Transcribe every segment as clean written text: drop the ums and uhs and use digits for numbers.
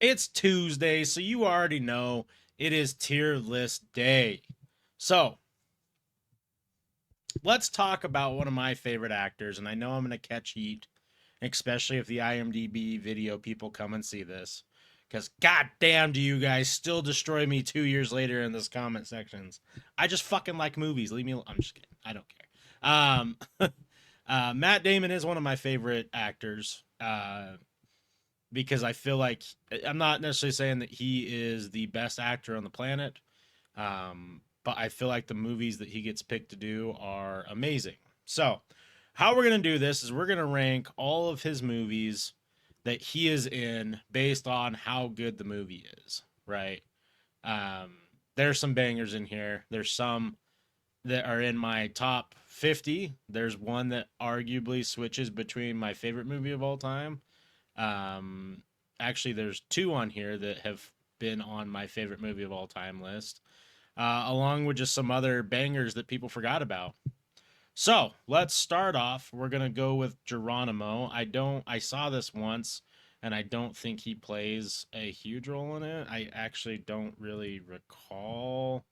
It's Tuesday, so you already know it is tier list day. So let's talk about one of my favorite actors, and I know I'm going to catch heat, especially if the IMDb video people come and see this. Because goddamn, do you guys still destroy me 2 years later in this comment sections? I just fucking like movies. Leave me alone. I'm just kidding. I don't care. Matt Damon is one of my favorite actors. Because I feel like I'm not necessarily saying that he is the best actor on the planet, but I feel like the movies that he gets picked to do are amazing. So, how we're going to do this is we're going to rank all of his movies that he is in based on how good the movie is, right? Um, there's some bangers in here. There's some that are in my top 50. There's one that arguably switches between my favorite movie of all time. um, Actually, there's two on here that have been on my favorite movie of all time list, along with just some other bangers that people forgot about. So let's start off. We're gonna go with Geronimo. I saw this once, and I don't think he plays a huge role in it. I actually don't really recall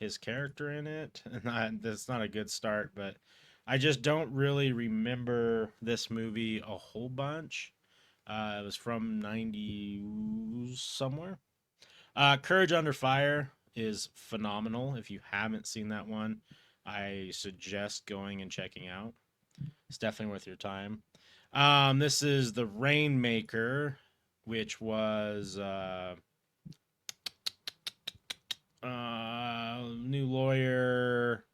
his character in it, and that's not a good start. But I just don't really remember this movie a whole bunch. It was from 90 somewhere. Courage Under Fire is phenomenal. If you haven't seen that one, I suggest going and checking out. It's definitely worth your time. This is The Rainmaker, which was new lawyer,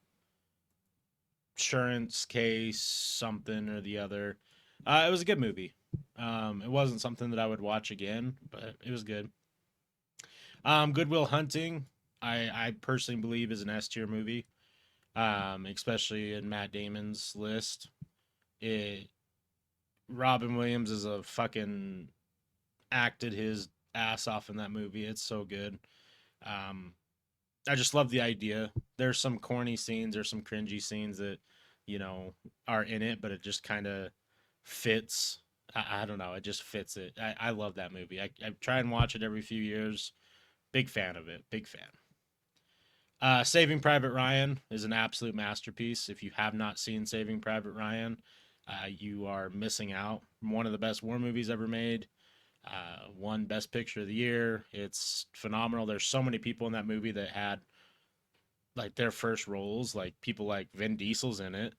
insurance case, something or the other. It was a good movie. It wasn't something that I would watch again, but it was good. Goodwill Hunting, I personally believe is an S tier movie, especially in Matt Damon's list. It Robin Williams is a fucking acted his ass off in that movie. It's so good. Um, I just love the idea. There's some corny scenes, there's some cringy scenes that are in it, but it just kind of fits. I don't know. It just fits it. I love that movie. I try and watch it every few years. Big fan of it. Big fan. Saving Private Ryan is an absolute masterpiece. If you have not seen Saving Private Ryan, you are missing out. One of the best war movies ever made. Won Best Picture of the Year. It's phenomenal. There's so many people in that movie that had like their first roles. Like people like Vin Diesel's in it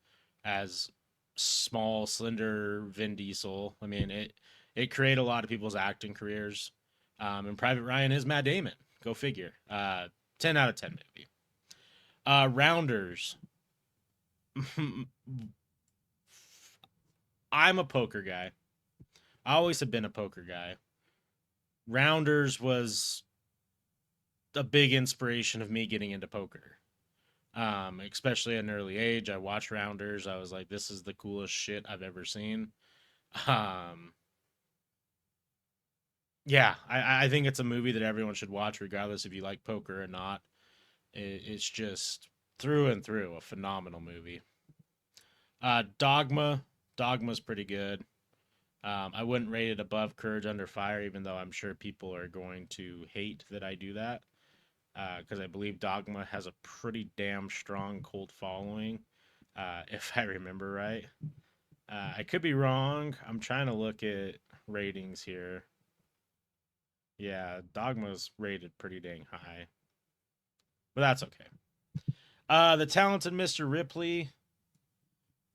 as small, slender Vin Diesel. I mean, it created a lot of people's acting careers. And Private Ryan is Matt Damon. Go figure. 10 out of 10 movie. Rounders. I'm a poker guy. I always have been a poker guy. Rounders was a big inspiration of me getting into poker. Especially at an early age. I watched Rounders. I was like, this is the coolest shit I've ever seen. Um, yeah, I think it's a movie that everyone should watch, regardless if you like poker or not. It's just through and through a phenomenal movie. Dogma. Dogma's pretty good. I wouldn't rate it above Courage Under Fire, even though I'm sure people are going to hate that I do that. Because I believe Dogma has a pretty damn strong cult following, if I remember right. I could be wrong. I'm trying to look at ratings here. Yeah, Dogma's rated pretty dang high, but that's okay. The Talented Mr. Ripley,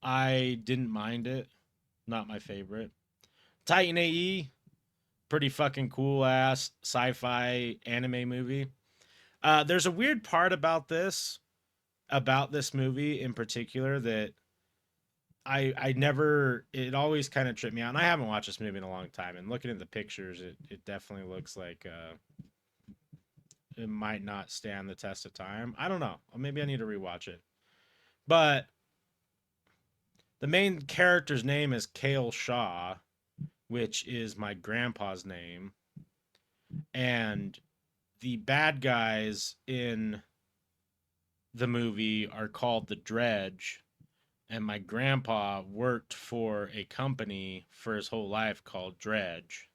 I didn't mind it. Not my favorite. Titan AE, pretty fucking cool ass sci-fi anime movie. There's a weird part about this movie in particular that I never it always kind of tripped me out. And I haven't watched this movie in a long time. And looking at the pictures, it definitely looks like it might not stand the test of time. I don't know. Or maybe I need to rewatch it. But the main character's name is Kale Shaw, which is my grandpa's name. And the bad guys in the movie are called the Dredge. And my grandpa worked for a company for his whole life called Dredge.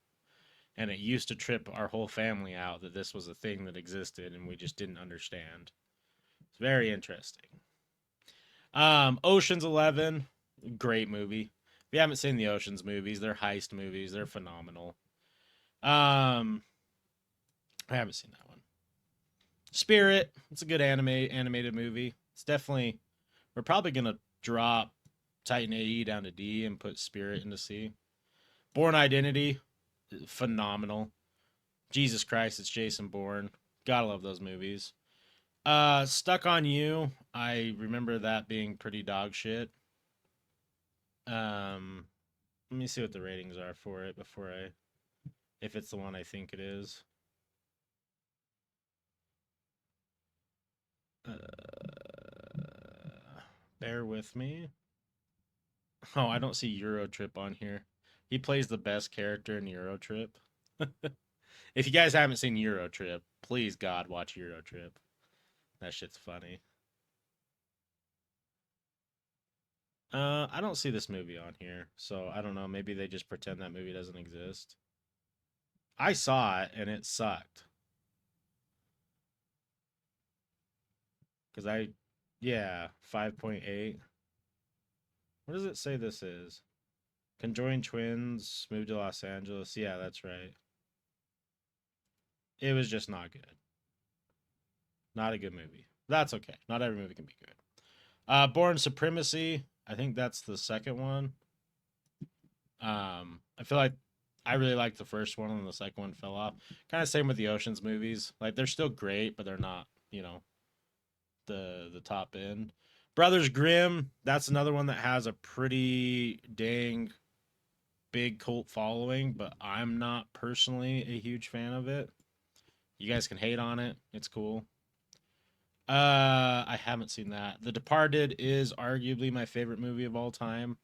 And it used to trip our whole family out that this was a thing that existed and we just didn't understand. It's very interesting. Ocean's 11, great movie. If you haven't seen the Ocean's movies, they're heist movies. They're phenomenal. I haven't seen that one. Spirit, it's a good animated movie. It's definitely, we're probably gonna drop Titan AE down to D and put Spirit into C. Bourne Identity, phenomenal. Jesus Christ, it's Jason Bourne. Gotta love those movies. Stuck on You, I remember that being pretty dog shit. Um, Let me see what the ratings are for it before I, if it's the one I think it is. Bear with me. Oh, I don't see Eurotrip on here. He plays the best character in Eurotrip. If you guys haven't seen Eurotrip, please God watch Eurotrip. That shit's funny. I don't see this movie on here, so I don't know. Maybe they just pretend that movie doesn't exist. I saw it and it sucked. Cause yeah, 5.8. What does it say this is? Conjoined twins moved to Los Angeles. Yeah, that's right. It was just not good. Not a good movie. That's okay. Not every movie can be good. Born Supremacy. I think that's the second one. I feel like I really liked the first one and the second one fell off. Kind of same with the Ocean's movies. Like they're still great, but they're not, the top end. Brothers Grimm, that's another one that has a pretty dang big cult following, but I'm not personally a huge fan of it. You guys can hate on it. It's cool. I haven't seen that. The Departed is arguably my favorite movie of all time.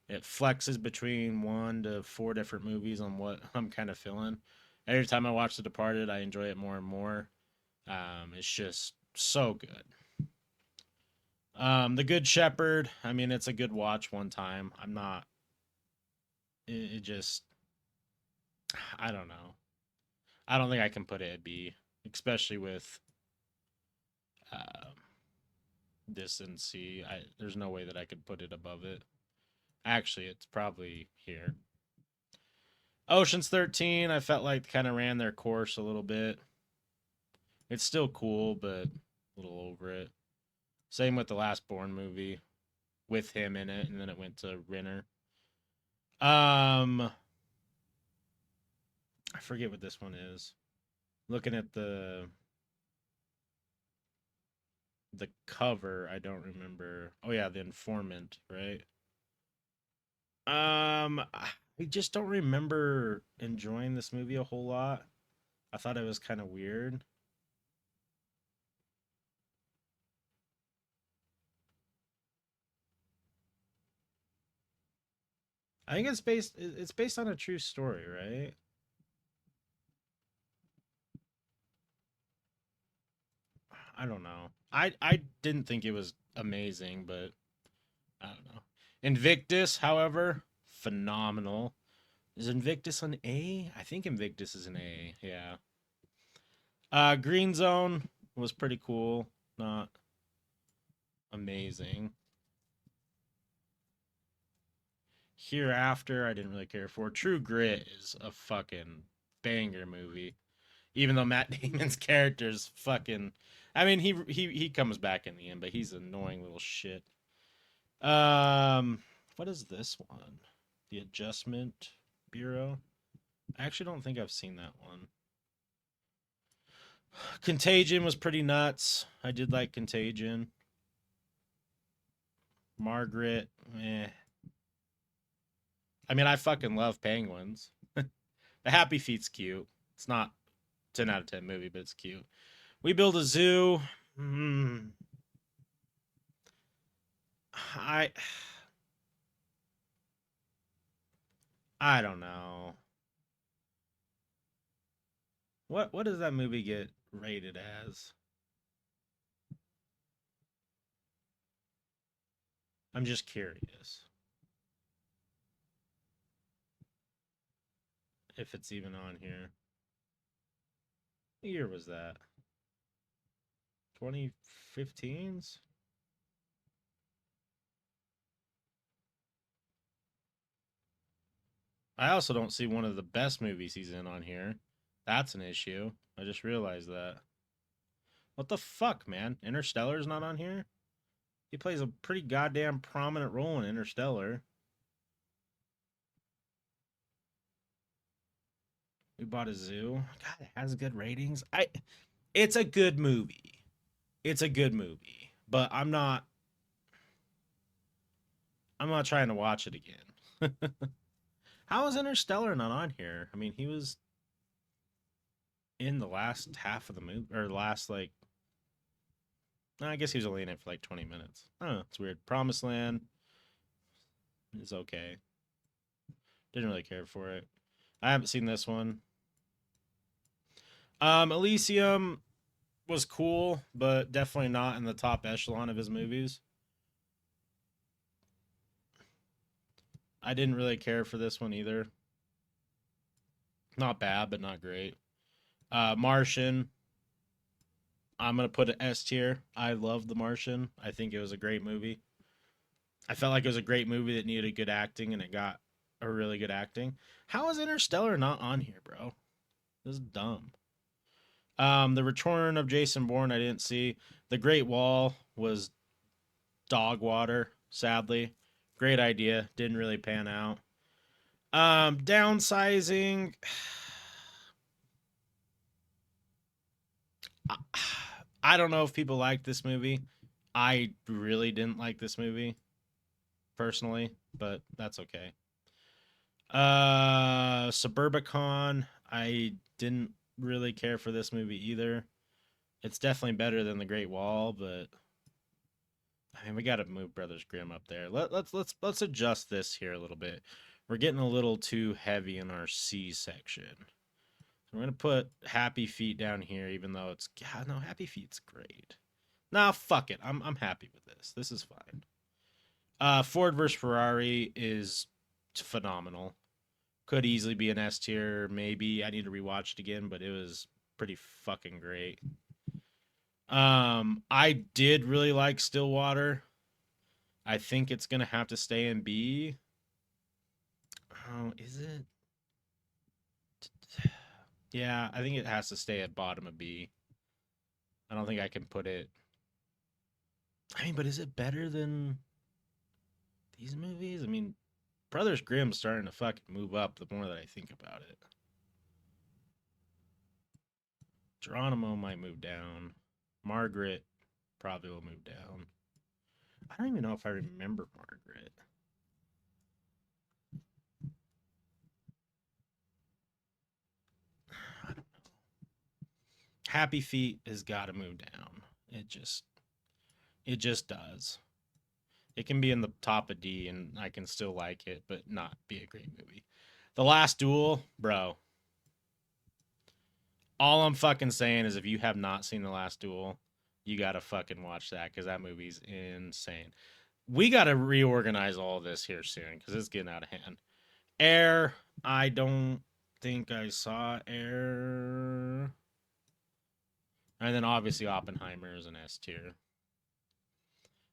It flexes between 1 to 4 different movies on what I'm kind of feeling. Every time I watch The Departed, I enjoy it more and more. It's just so good. The Good Shepherd. I mean, it's a good watch one time. I'm not. It just. I don't know. I don't think I can put it at B, especially with uh, this and C. There's no way that I could put it above it. Actually, it's probably here. Ocean's 13, I felt like kind of ran their course a little bit. It's still cool, but a little over it. Same with the last Bourne movie with him in it, and then it went to Renner. I forget what this one is. Looking at the cover, I don't remember. Oh yeah, The Informant, right? I just don't remember enjoying this movie a whole lot. I thought it was kind of weird. I think it's based on a true story, right? I don't know. I didn't think it was amazing, but I don't know. Invictus, however, phenomenal. Is Invictus an A? I think Invictus is an A. Yeah. Green Zone was pretty cool. Not amazing. Hereafter, I didn't really care for. True Grit is a fucking banger movie. Even though Matt Damon's character is fucking, I mean, he comes back in the end, but he's an annoying little shit. What is this one? The Adjustment Bureau. I actually don't think I've seen that one. Contagion was pretty nuts. I did like Contagion. Margaret, eh. I mean, I fucking love penguins. The Happy Feet's cute. It's not 10 out of 10 movie, but it's cute. We Build a Zoo. Hmm. I I don't know. What does that movie get rated as? I'm just curious. if it's even on here. What year was that? 2015s? I also don't see one of the best movies he's in on here. That's an issue. I just realized that. What the fuck, man? Interstellar's not on here? He plays a pretty goddamn prominent role in Interstellar. We bought a zoo. God, it has good ratings. It's a good movie. It's a good movie. But I'm not trying to watch it again. How is Interstellar not on here? I mean, he was in the last half of the movie, or last, like, no, I guess he was only in it for like 20 minutes. I don't know. It's weird. Promised Land is okay. Didn't really care for it. I haven't seen this one. Elysium was cool, but definitely not in the top echelon of his movies. I didn't really care for this one either. Not bad, but not great. Martian, I'm gonna put an S tier. I love The Martian. I think it was a great movie. I felt like it was a great movie that needed good acting, and it got a really good acting. How is Interstellar not on here, bro? This is dumb. The Return of Jason Bourne, I didn't see. The Great Wall was dog water, sadly. Great idea, didn't really pan out. Downsizing. I don't know if people like this movie. I really didn't like this movie personally, but that's okay. Suburbicon. I didn't really care for this movie either. It's definitely better than The Great Wall, but I mean we got to move Brothers Grimm up there. Let's adjust this here a little bit. We're getting a little too heavy in our C section. We're gonna put Happy Feet down here, even though it's God, no, Happy Feet's great. Nah, fuck it. I'm happy with this. This is fine. Ford versus Ferrari is phenomenal. Could easily be an S tier. Maybe I need to rewatch it again, but it was pretty fucking great. I did really like Stillwater. I think it's gonna have to stay in B. Oh, is it? Yeah, I think it has to stay at bottom of B. I don't think I can put it. I mean, but is it better than these movies? I mean, Brothers Grimm's starting to fucking move up the more that I think about it. Geronimo might move down. Margaret probably will move down. I don't even know if I remember Margaret. I don't know. Happy Feet has got to move down. It just does. It can be in the top of D and I can still like it, but not be a great movie. The Last Duel, bro. All I'm fucking saying is if you have not seen The Last Duel, you gotta fucking watch that because that movie's insane. We gotta reorganize all this here soon because it's getting out of hand. Air, I don't think I saw Air. And then obviously Oppenheimer is an S tier.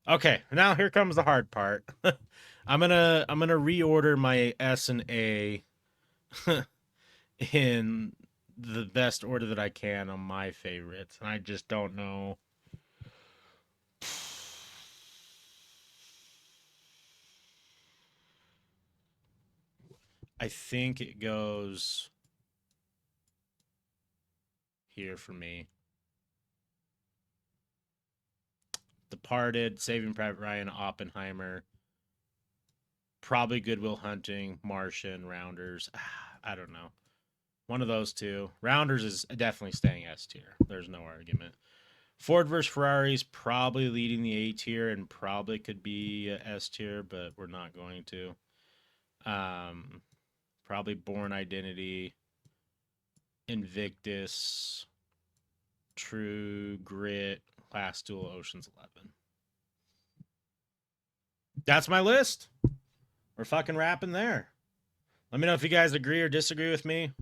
Okay, now here comes the hard part. I'm gonna reorder my S and A in the best order that I can on my favorites. And I just don't know. I think it goes here for me. Departed, Saving Private Ryan, Oppenheimer, probably Good Will Hunting, Martian, Rounders. I don't know. One of those two. Rounders is definitely staying S tier. There's no argument. Ford versus Ferrari is probably leading the A tier and probably could be S tier, but we're not going to. Probably Bourne Identity, Invictus, True Grit, Last Duel, Ocean's 11. That's my list. We're fucking wrapping there. Let me know if you guys agree or disagree with me.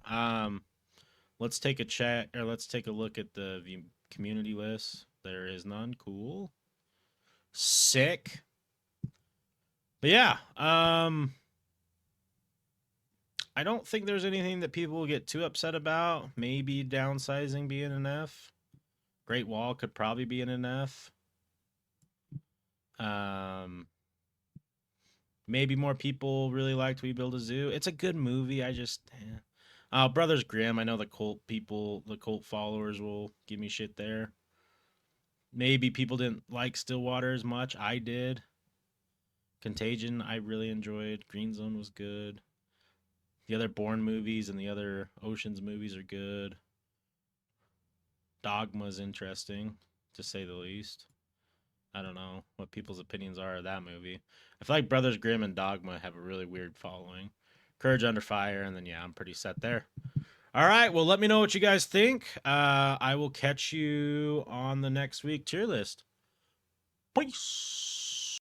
Let's take a chat, or let's take a look at the community list. There is none. Cool. Sick. But yeah, I don't think there's anything that people will get too upset about. Maybe downsizing being an F. Great Wall could probably be an F. Maybe more people really liked We Build a Zoo. It's a good movie. I just, Brothers Grimm. I know the cult people, the cult followers will give me shit there. Maybe people didn't like Stillwater as much. I did. Contagion, I really enjoyed. Green Zone was good. The other Bourne movies and the other Oceans movies are good. Dogma's interesting, to say the least. I don't know what people's opinions are of that movie. I feel like Brothers Grimm and Dogma have a really weird following. Courage Under Fire, and then yeah, I'm pretty set there. All right, well, let me know what you guys think. I will catch you on the next week tier list. Peace.